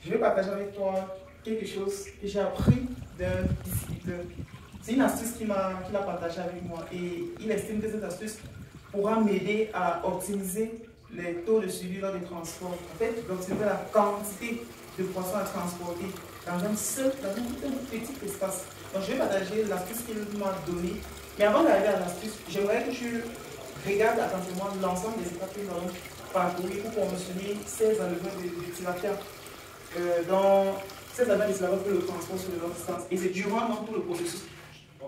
Je vais partager avec toi quelque chose que j'ai appris d'un distributeur. C'est une astuce qu'il a partagée avec moi et il estime que cette astuce pourra m'aider à optimiser les taux de suivi lors des transports. En fait, d'optimiser la quantité de poissons à transporter dans un petit espace. Donc, je vais partager l'astuce qu'il m'a donnée. Mais avant d'arriver à l'astuce, j'aimerais que tu regardes attentivement l'ensemble des étapes que nous allons parcourir pour promotionner ces enlèvements de tilapia. Dans ces enlèvements de tilapia pour le transport sur de longue distance. Et c'est durant tout le processus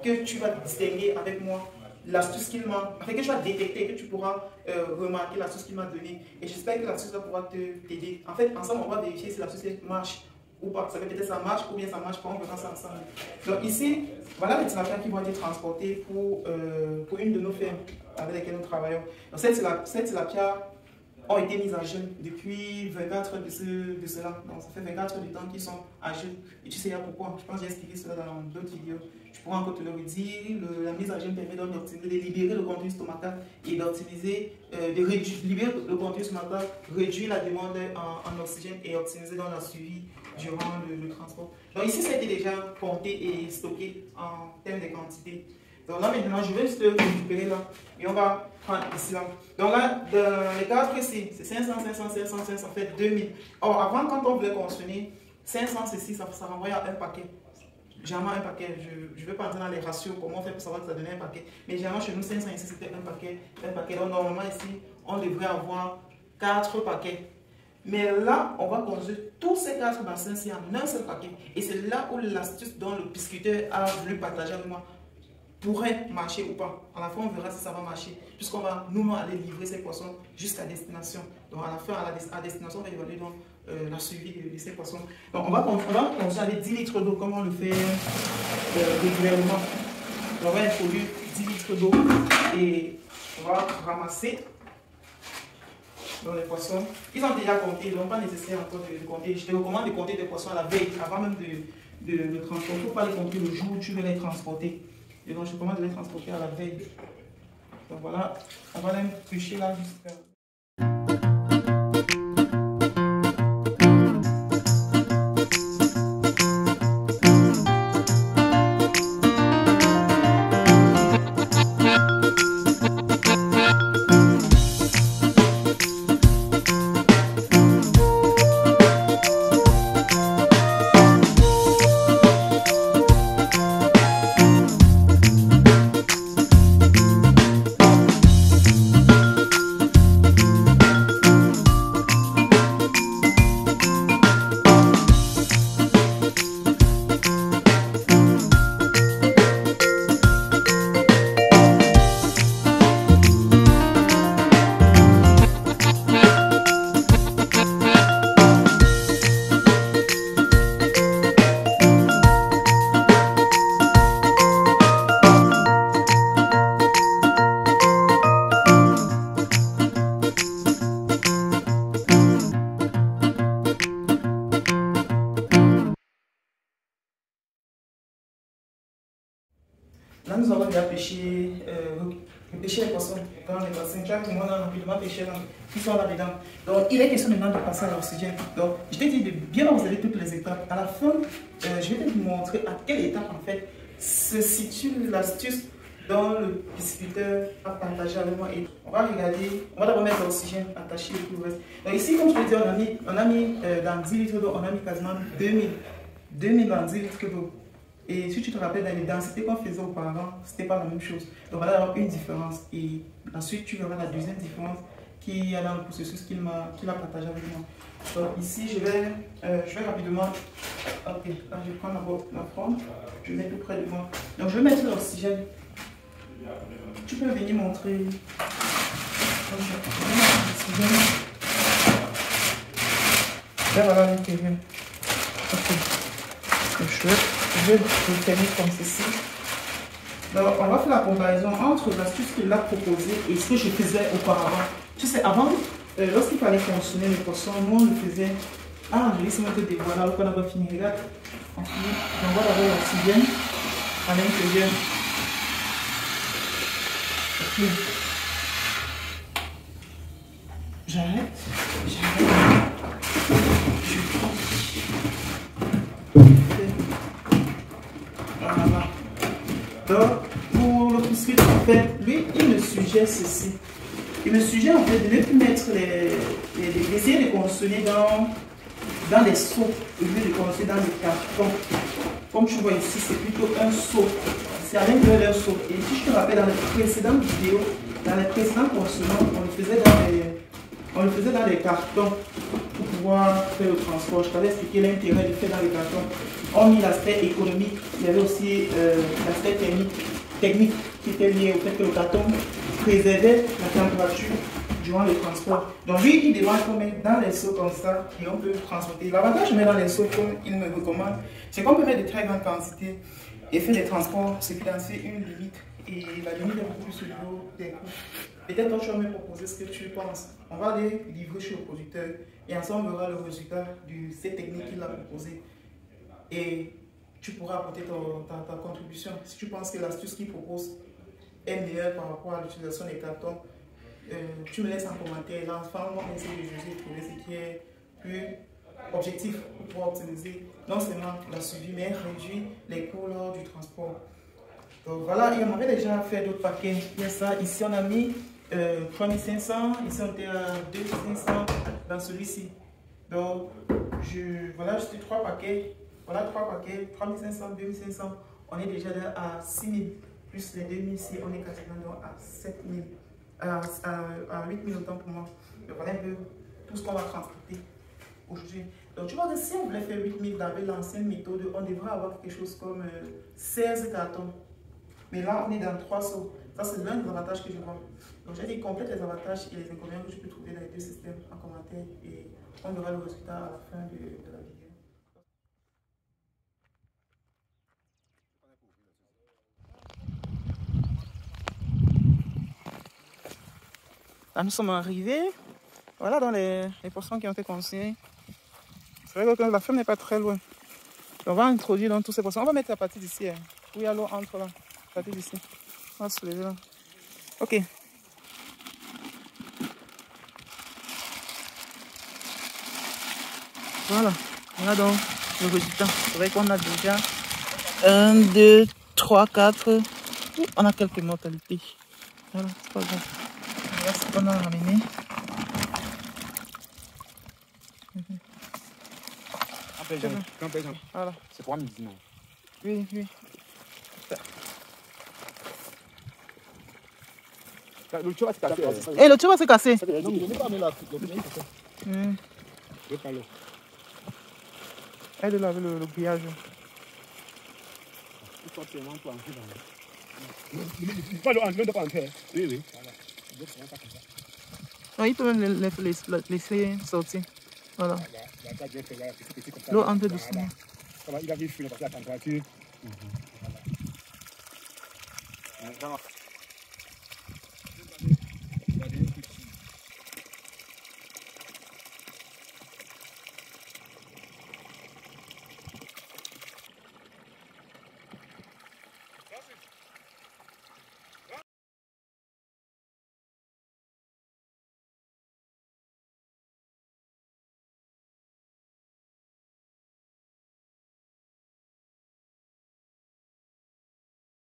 que tu vas distinguer avec moi l'astuce qu'il m'a, enfin que tu vas détecter, que tu pourras remarquer l'astuce qu'il m'a donnée. Et j'espère que l'astuce va pouvoir t'aider. En fait, ensemble, on va vérifier si l'astuce marche ou pas. Ça veut peut-être ça marche ou bien ça marche pas, on verra ça ensemble. Donc ici, voilà les tilapias qui vont être transportés pour une de nos fermes avec lesquelles nous travaillons. Donc ces tilapias ont été mises à jeûne depuis 24 heures de cela. Donc ça fait 24 heures du temps qu'ils sont à jeûne. Et tu sais pourquoi. Je pense que j'ai expliqué cela dans d'autres vidéos. Je pourrais encore te le redire. La mise à jeûne permet de libérer le contenu stomacal et d'optimiser, de libérer le contenu stomacal, réduire la demande en oxygène et optimiser dans la suivi durant le transport. Donc ici, ça a été déjà compté et stocké en termes de quantité. Donc là maintenant, je vais juste le récupérer là et on va prendre ici là. Donc là, dans les cas précis, c'est 500, 500, 500, 500, ça fait 2000. Or avant, quand on voulait consommer 500 ceci, ça renvoie à un paquet. Généralement un paquet, je ne vais pas entrer dans les ratios, comment on fait pour savoir que ça donnait un paquet. Mais généralement chez nous, 500 ici, c'était un paquet. Donc normalement ici, on devrait avoir 4 paquets. Mais là, on va construire tous ces 4 bassins-ci en un seul paquet. Et c'est là où l'astuce dont le pisciculteur a voulu partager avec moi pourrait marcher ou pas. À la fin, on verra si ça va marcher, puisqu'on va nous aller livrer ces poissons jusqu'à destination. Donc à la fin, à destination, on va évaluer donc, la suivi de ces poissons. Donc on va construire avec 10 litres d'eau, comme on le fait régulièrement. On va introduire 10 litres d'eau et on va ramasser dans les poissons. Ils ont déjà compté, donc pas nécessaire encore de compter. Je te recommande de compter des poissons à la veille, avant même de transporter. Il ne faut pas les compter le jour où tu veux les transporter. Et donc je te recommande de les transporter à la veille. Donc voilà, on va les pêcher là jusqu'à... Là, nous avons déjà pêché les poissons dans les bassins. Tu as pour moi rapidement pêché là, qui sont là-dedans. Donc, il est question maintenant de passer à l'oxygène. Donc, je t'ai dit de bien observer toutes les étapes. À la fin, je vais te montrer à quelle étape en fait se situe l'astuce dont le pisciculteur a partagé avec moi. Et on va regarder, on va d'abord mettre l'oxygène attaché et tout le reste. Donc, ici, comme je te dis, on a mis dans 10 litres d'eau, on a mis quasiment 2000 dans 10 litres d'eau. Et si tu te rappelles, dans les densités qu'on faisait auparavant, ce n'était pas la même chose. Donc voilà alors une différence. Et ensuite, tu verras la deuxième différence qu'il y a dans le processus qu'il a partagé avec moi. Donc ici, je vais rapidement... Ok, là je prends d'abord la forme. Je mets tout près de moi. Donc je vais mettre l'oxygène. Tu peux venir montrer... Donc, je vais mettre l'oxygène. Là voilà l'intérieur. Ok. Je vais le terminer comme ceci. Donc, on va faire la comparaison entre l'astuce qu'il a proposée et ce que je faisais auparavant. Tu sais, avant, lorsqu'il fallait consommer le poisson, nous on le faisait. Ah, je vais essayer de te dévoiler alors qu'on a fini. Regarde, on finit. On va d'abord l'oxygène à l'intérieur. Ok. J'arrête. Je prends. Donc, pour le couscous, en fait, lui, il me suggère ceci. Il me suggère en fait de ne plus mettre d'essayer de consommer dans les seaux, au lieu de consommer dans les cartons. Comme tu vois ici, c'est plutôt un seau. C'est à l'intérieur d'un seau. Et si je te rappelle, dans les précédentes vidéos, dans les précédents consommations, on le faisait dans les cartons pour pouvoir faire le transport. Je t'avais expliqué l'intérêt de faire dans les cartons. On mit l'aspect économique, il y avait aussi l'aspect technique qui était lié au fait que le carton préservait la température durant le transport. Donc lui, il demande qu'on mette dans les seaux comme ça et on peut transporter. L'avantage de mettre dans les seaux, comme il me recommande, c'est qu'on peut mettre de très grandes quantités et faire des transports, ce qui lance une limite. Et la limite est beaucoup plus au niveau des coûts. Peut-être toi tu vas me proposer ce que tu penses. On va aller livrer chez le producteur et ensemble on verra le résultat de cette technique qu'il a proposée. Et tu pourras apporter ta contribution. Si tu penses que l'astuce qu'il propose est meilleure par rapport à l'utilisation des cartons, tu me laisses un commentaire. Là, enfin, on va essayer de juger, de trouver ce qui est plus objectif pour pouvoir optimiser non seulement la suivi, mais réduire les coûts lors du transport. Donc voilà, il y en avait déjà fait d'autres paquets. Il y a ça, ici on a mis 3500, ici on était à 2500 dans celui-ci. Donc voilà, juste 3 paquets. Voilà 3 paquets, 3500, 2500. On est déjà là à 6000. Plus les 2000 ici, on est quasiment à 7000. À 8000 autant pour moi. Donc voilà un peu tout ce qu'on va transporter aujourd'hui. Donc tu vois que si on voulait faire 8000 avec l'ancienne méthode, on devrait avoir quelque chose comme 16 cartons. Mais là, on est dans 3 seaux. Ça, c'est l'un des avantages que je vois. Donc j'ai dit complète les avantages et les inconvénients que tu peux trouver dans les deux systèmes en commentaire et on verra le résultat à la fin de la vidéo. Là, nous sommes arrivés. Voilà dans les portions qui ont été consignées. C'est vrai que la ferme n'est pas très loin. On va introduire dans toutes ces portions. On va mettre la partie d'ici. Hein, où il y a l'eau entre là. La partie d'ici. On va se lever là. Ok. Voilà. On a donc le résultat. C'est vrai qu'on a déjà 1, 2, 3, 4. On a quelques mortalités. Voilà, c'est pas grave. Voilà ce qu'on a ramené. Voilà. C'est pour un midi, non? Oui, oui. Le tuyau va se casser. Et le tuyau va se casser. Non, mais pas amener la Elle est là avec le grillage. Pas l'eau, on ne doit pas entrer. Oui, oui. Non, il peut même laisser sortir. Voilà. L'eau entre doucement. Il a vu parce que la température.